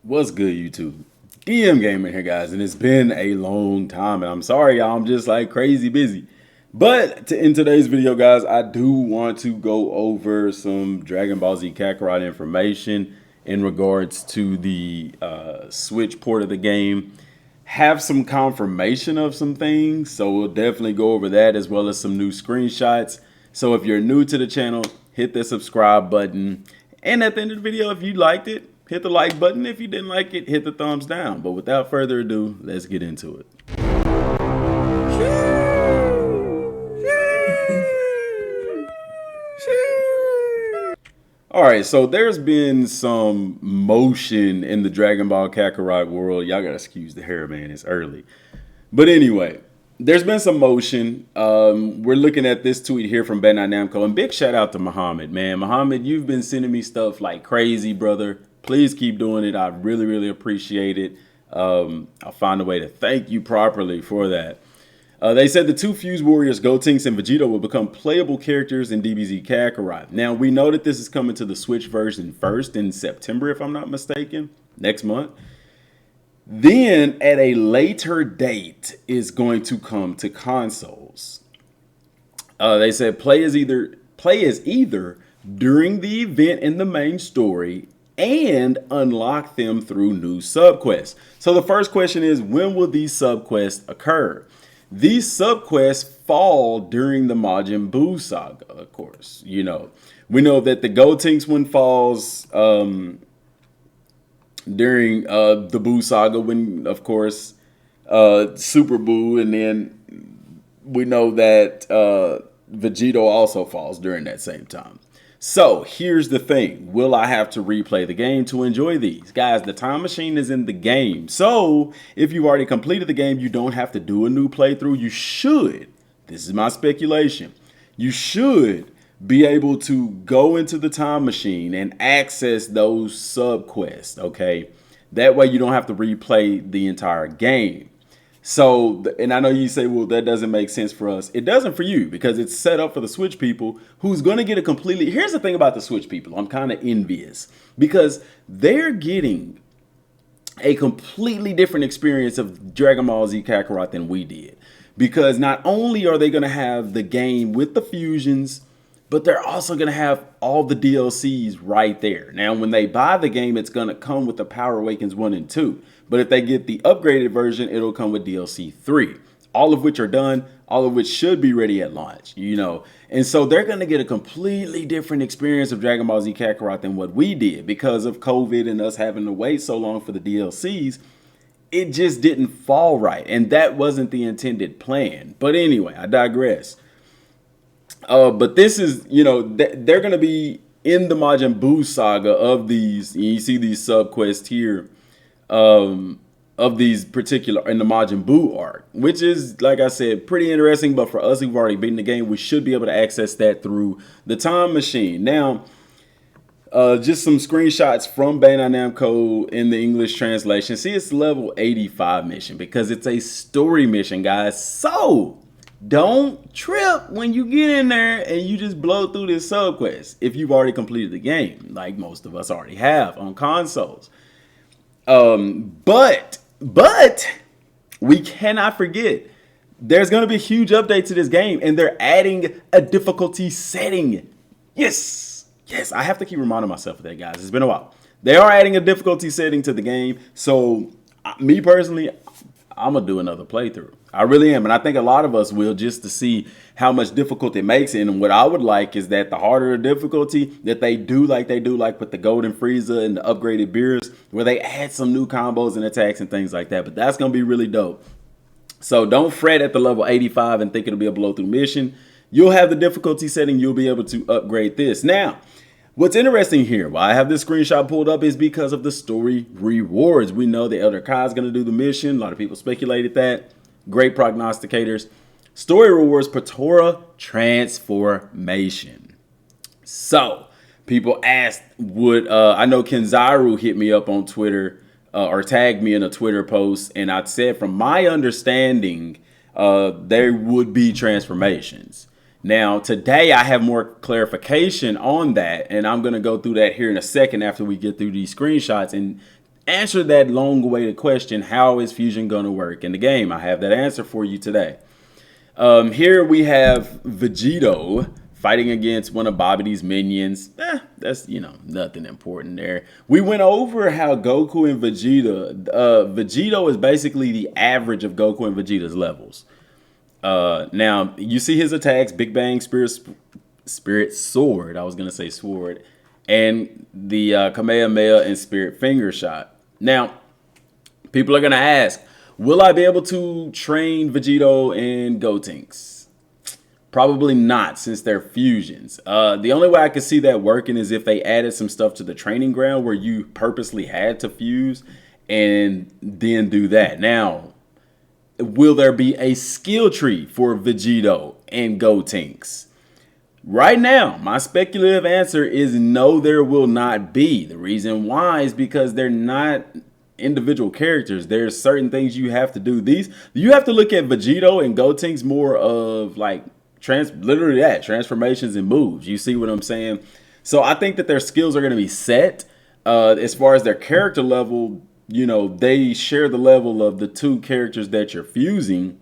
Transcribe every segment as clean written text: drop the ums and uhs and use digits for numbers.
What's good, YouTube? DM Gaming here, guys, and it's been a long time, and I'm sorry, y'all, I'm just like crazy busy. But in today's video, guys, I do want to go over some Dragon Ball Z Kakarot information in regards to the Switch port of the game. Have some confirmation of some things, so we'll definitely go over that as well as some new screenshots. So if you're new to the channel, hit the subscribe button. And at the end of the video, if you liked it, hit the like button. If you didn't like it, hit the thumbs down. But without further ado, let's get into it. All right, so there's been some motion in the Dragon Ball Kakarot world. Y'all gotta excuse the hair, man. It's early. But anyway, there's been some motion. We're looking at this tweet here from Bandai Namco. And big shout out to Muhammad, man. Muhammad, you've been sending me stuff like crazy, brother. Please keep doing it. I really, really appreciate it. I'll find a way to thank you properly for that. They said the two Fuse Warriors, Gotenks and Vegito, will become playable characters in DBZ Kakarot. Now, we know that this is coming to the Switch version first in September, if I'm not mistaken, next month. Then, at a later date, is going to come to consoles. They said play is either during the event in the main story and unlock them through new subquests. So the first question is, when will these subquests occur? These subquests fall during the Majin Buu saga, of course. You know, we know that the Gotenks one falls during the Buu saga, when, of course, Super Buu, and then we know that Vegito also falls during that same time. So here's the thing. Will I have to replay the game to enjoy these? Guys, the time machine is in the game. So if you've already completed the game, you don't have to do a new playthrough. You should, this is my speculation, you should be able to go into the time machine and access those subquests, okay? That way you don't have to replay the entire game. So, and I know you say, well, that doesn't make sense for us. It doesn't for you, because it's set up for the Switch people who's going to get a completely... Here's the thing about the Switch people. I'm kind of envious because they're getting a completely different experience of Dragon Ball Z Kakarot than we did. Because not only are they going to have the game with the fusions, but they're also going to have all the DLCs right there. Now, when they buy the game, it's going to come with the Power Awakens 1 and 2. But if they get the upgraded version, it'll come with DLC 3. All of which are done, all of which should be ready at launch, you know. And so they're going to get a completely different experience of Dragon Ball Z Kakarot than what we did. Because of COVID and us having to wait so long for the DLCs, it just didn't fall right. And that wasn't the intended plan. But anyway, I digress. But this is, you know, they're going to be in the Majin Buu saga of these. You see these subquests here of these particular in the Majin Buu arc, which is, like I said, pretty interesting. But for us who've already beaten the game, we should be able to access that through the time machine. Now, just some screenshots from Bandai Namco in the English translation. See, it's level 85 mission because it's a story mission, guys. So don't trip when you get in there and you just blow through this subquest if you've already completed the game, like most of us already have on consoles. But we cannot forget there's going to be a huge update to this game, and they're adding a difficulty setting. Yes, I have to keep reminding myself of that, guys. It's been a while. They are adding a difficulty setting to the game. So me personally, I'm going to do another playthrough. I really am. And I think a lot of us will, just to see how much difficult it makes. And what I would like is that the harder the difficulty, that they do like with the Golden Frieza and the upgraded Beerus, where they add some new combos and attacks and things like that. But that's going to be really dope. So don't fret at the level 85 and think it'll be a blow through mission. You'll have the difficulty setting. You'll be able to upgrade this. Now, what's interesting here, why I have this screenshot pulled up, is because of the story rewards. We know the Elder Kai is going to do the mission. A lot of people speculated that. Great prognosticators. Story rewards, Patora transformation. So people asked, would I know Kenzaru hit me up on Twitter or tagged me in a Twitter post, and I said from my understanding there would be transformations. Now, today I have more clarification on that, and I'm going to go through that here in a second after we get through these screenshots answer that long-awaited question, how is fusion going to work in the game? I have that answer for you today. Here we have Vegito fighting against one of Babbidi's minions. That's, nothing important there. We went over how Goku and Vegito is basically the average of Goku and Vegeta's levels. Now, you see his attacks, Big Bang, Spirit Sword. I was going to say Sword. And the Kamehameha and Spirit Finger Shot. Now, people are going to ask, will I be able to train Vegito and Gotenks? Probably not, since they're fusions. The only way I could see that working is if they added some stuff to the training ground where you purposely had to fuse and then do that. Now, will there be a skill tree for Vegito and Gotenks? Right now, my speculative answer is no, there will not be. The reason why is because they're not individual characters. There's certain things you have to do. You have to look at Vegito and Gotenks more of like literally that, transformations and moves. You see what I'm saying? So I think that their skills are going to be set. As far as their character level, they share the level of the two characters that you're fusing.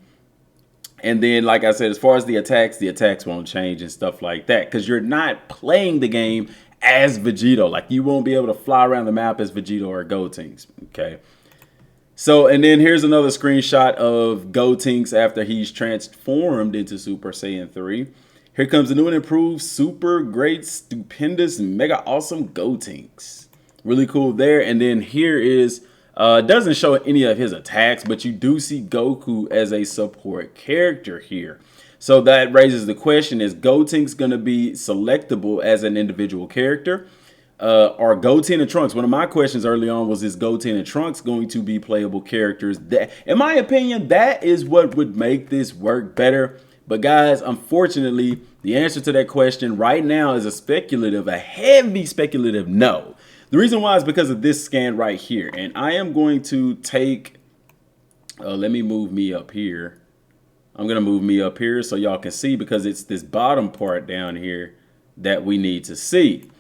And then, like I said, as far as the attacks won't change and stuff like that, because you're not playing the game as Vegito. Like, you won't be able to fly around the map as Vegito or Gotenks. Okay. So, and then here's another screenshot of Gotenks after he's transformed into Super Saiyan 3. Here comes the new and improved super great, stupendous, mega awesome Gotenks. Really cool there. And then here is... it doesn't show any of his attacks, but you do see Goku as a support character here. So that raises the question, is Gotenks going to be selectable as an individual character? Are Goten and Trunks, one of my questions early on was, is Goten and Trunks going to be playable characters? That, in my opinion, that is what would make this work better. But guys, unfortunately, the answer to that question right now is a heavy speculative no. The reason why is because of this scan right here. And I am going to take, let me move me up here. I'm going to move me up here so y'all can see, because it's this bottom part down here that we need to see.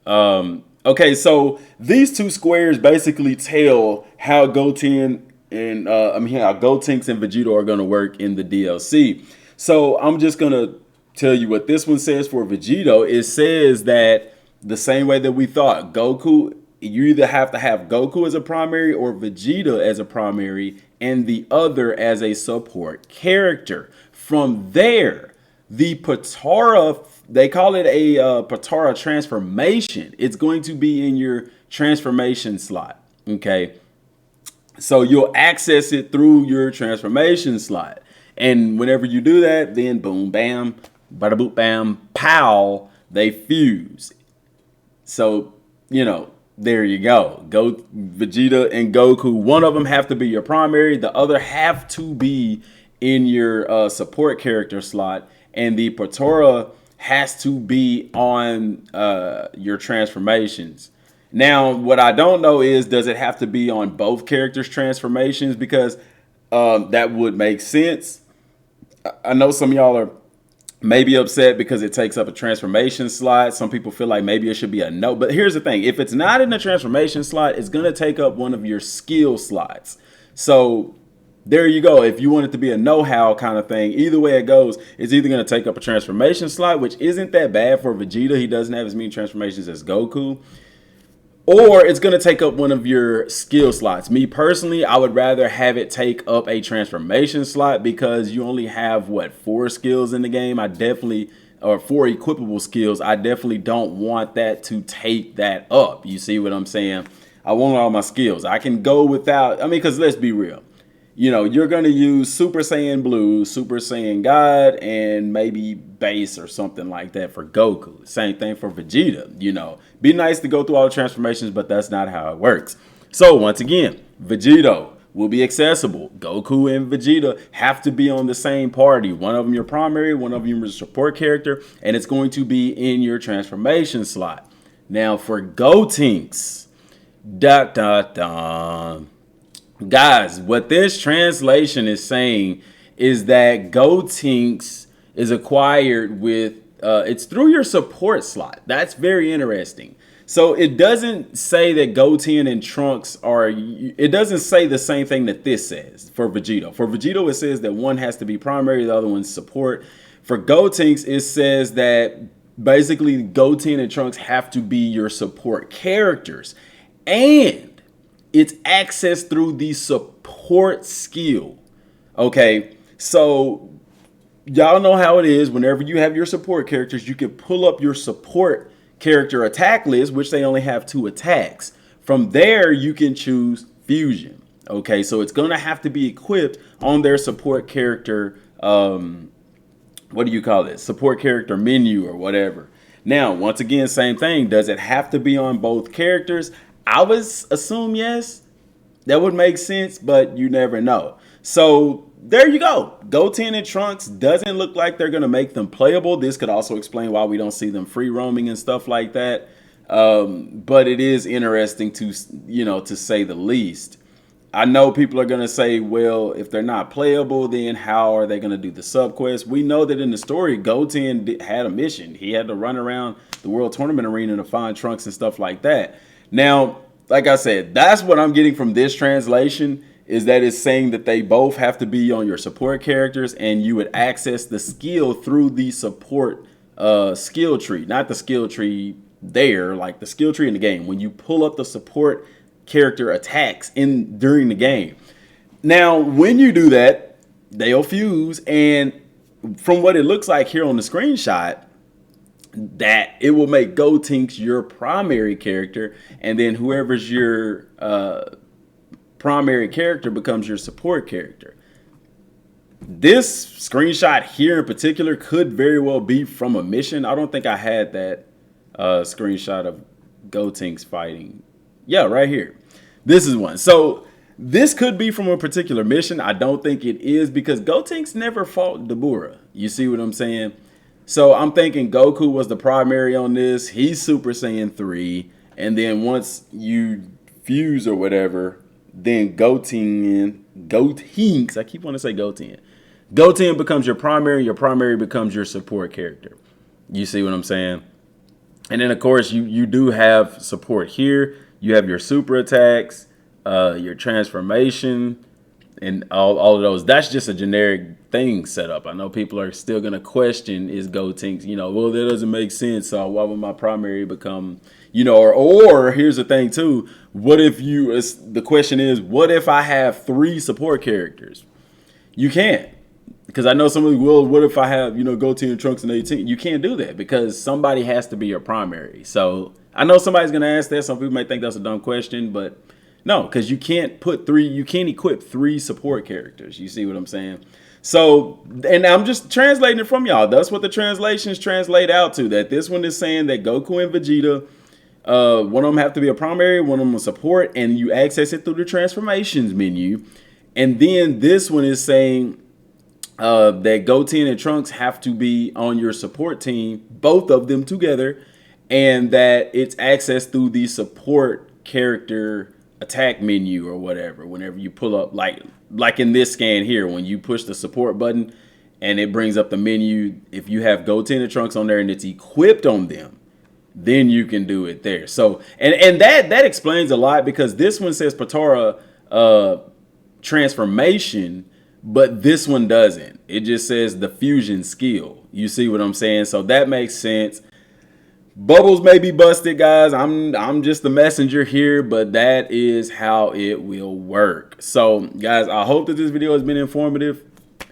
Okay, so these two squares basically tell how Goten and, how Gotenks and Vegito are going to work in the DLC. So I'm just going to tell you what this one says for Vegito. It says that the same way that we thought, Goku, you either have to have Goku as a primary or Vegeta as a primary and the other as a support character. From there, the Potara, they call it a Potara transformation. It's going to be in your transformation slot, okay? So you'll access it through your transformation slot. And whenever you do that, then boom, bam, bada boop, bam, pow, they fuse. So, there you go. Vegeta and Goku, one of them have to be your primary. The other have to be in your support character slot. And the Potara has to be on your transformations. Now, what I don't know is, does it have to be on both characters' transformations? Because that would make sense. I know some of y'all are maybe upset because it takes up a transformation slot. Some people feel like maybe it should be a no. But here's the thing. If it's not in the transformation slot, it's going to take up one of your skill slots. So there you go. If you want it to be a know-how kind of thing, either way it goes, it's either going to take up a transformation slot, which isn't that bad for Vegeta. He doesn't have as many transformations as Goku. Or it's going to take up one of your skill slots. Me personally, I would rather have it take up a transformation slot, because you only have, 4 skills in the game. Or 4 equipable skills. I definitely don't want that to take that up. You see what I'm saying? I want all my skills. I can go without, because let's be real. You're going to use Super Saiyan Blue, Super Saiyan God, and maybe Base or something like that for Goku. Same thing for Vegeta. Be nice to go through all the transformations, but that's not how it works. So once again, Vegito will be accessible. Goku and Vegeta have to be on the same party. One of them your primary, one of them your support character, and it's going to be in your transformation slot. Now for Gotenks, guys, what this translation is saying is that Gotenks is acquired with, it's through your support slot. That's very interesting. So it doesn't say that Goten and Trunks are. It doesn't say the same thing that this says for Vegito. For Vegito, it says that one has to be primary, the other one's support. For Gotenks, it says that basically Goten and Trunks have to be your support characters, and it's accessed through the support skill. Okay, so y'all know how it is. Whenever you have your support characters, you can pull up your support character attack list, which they only have 2 attacks. From there, you can choose fusion. Okay, so it's gonna have to be equipped on their support character. What do you call it? Support character menu or whatever. Now, once again, same thing. Does it have to be on both characters? I would assume yes. That would make sense, but you never know. So there you go. Goten and Trunks doesn't look like they're going to make them playable. This could also explain why we don't see them free roaming and stuff like that. But it is interesting to say the least. I know people are going to say, well, if they're not playable, then how are they going to do the sub quest? We know that in the story, Goten had a mission. He had to run around the World Tournament Arena to find Trunks and stuff like that. Now, like I said, that's what I'm getting from this translation, is that it's saying that they both have to be on your support characters, and you would access the skill through the support skill tree. Not the skill tree there, like the skill tree in the game. When you pull up the support character attacks during the game. Now, when you do that, they'll fuse, and from what it looks like here on the screenshot, that it will make Gotenks your primary character, and then whoever's your primary character becomes your support character. This screenshot here in particular could very well be from a mission. I don't think I had that screenshot of Gotenks fighting. Yeah, right here. This is one. So this could be from a particular mission. I don't think it is, because Gotenks never fought Dabura. You see what I'm saying? So I'm thinking Goku was the primary on this. He's Super Saiyan 3. And then once you fuse or whatever, then Gotenks, I keep wanting to say Goten. Goten becomes your primary becomes your support character. You see what I'm saying? And then, of course, you do have support here. You have your super attacks, your transformation, and all of those. That's just a generic thing set up. I know people are still going to question, is Gotenks, well, that doesn't make sense. So why would my primary become, or here's the thing too. What if the question is, what if I have 3 support characters? You can't. Because I know somebody will, what if I have, Goten, Trunks, and 18? You can't do that because somebody has to be your primary. So I know somebody's going to ask that. Some people may think that's a dumb question, but no, because you can't equip 3 support characters. You see what I'm saying? So, and I'm just translating it from y'all. That's what the translations translate out to. That this one is saying that Goku and Vegeta, one of them have to be a primary, one of them a support, and you access it through the transformations menu. And then this one is saying that Goten and Trunks have to be on your support team, both of them together, and that it's accessed through the support character attack menu or whatever. Whenever you pull up, like in this scan here, when you push the support button and it brings up the menu, if you have Goten and Trunks on there and it's equipped on them, then you can do it there. So, and that explains a lot, because this one says Potara transformation, but this one doesn't. It just says the fusion skill. You see what I'm saying? So that makes sense. Bubbles may be busted, guys. I'm just the messenger here, but that is how it will work. So, guys, I hope that this video has been informative.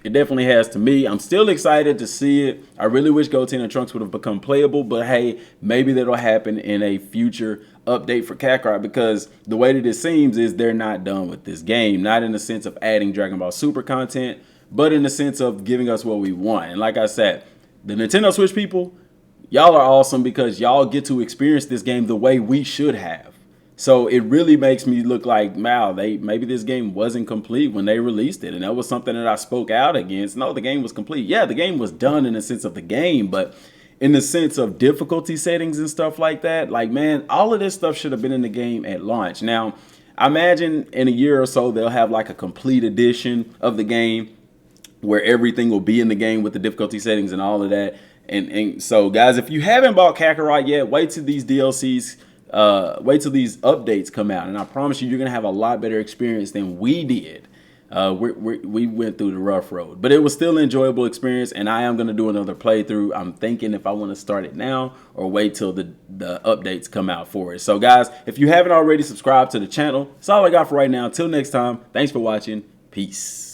It definitely has to me. I'm still excited to see it. I really wish Goten and Trunks would have become playable, but hey, maybe that'll happen in a future update for Kakarot, because the way that it seems is they're not done with this game. Not in the sense of adding Dragon Ball Super content, but in the sense of giving us what we want. And like I said, the Nintendo Switch people, y'all are awesome, because y'all get to experience this game the way we should have. So it really makes me look like, wow, maybe this game wasn't complete when they released it. And that was something that I spoke out against. No, the game was complete. Yeah, the game was done in the sense of the game, but in the sense of difficulty settings and stuff like that, like, man, all of this stuff should have been in the game at launch. Now, I imagine in a year or so, they'll have like a complete edition of the game where everything will be in the game with the difficulty settings and all of that. And so, guys, if you haven't bought Kakarot yet, wait till these DLCs these updates come out, and I promise you're gonna have a lot better experience than we did. We went through the rough road, but it was still an enjoyable experience, and I am going to do another playthrough. I'm thinking if I want to start it now or wait till the updates come out for it. So guys, if you haven't already subscribed to the channel, that's all I got for right now. Until next time, thanks for watching. Peace.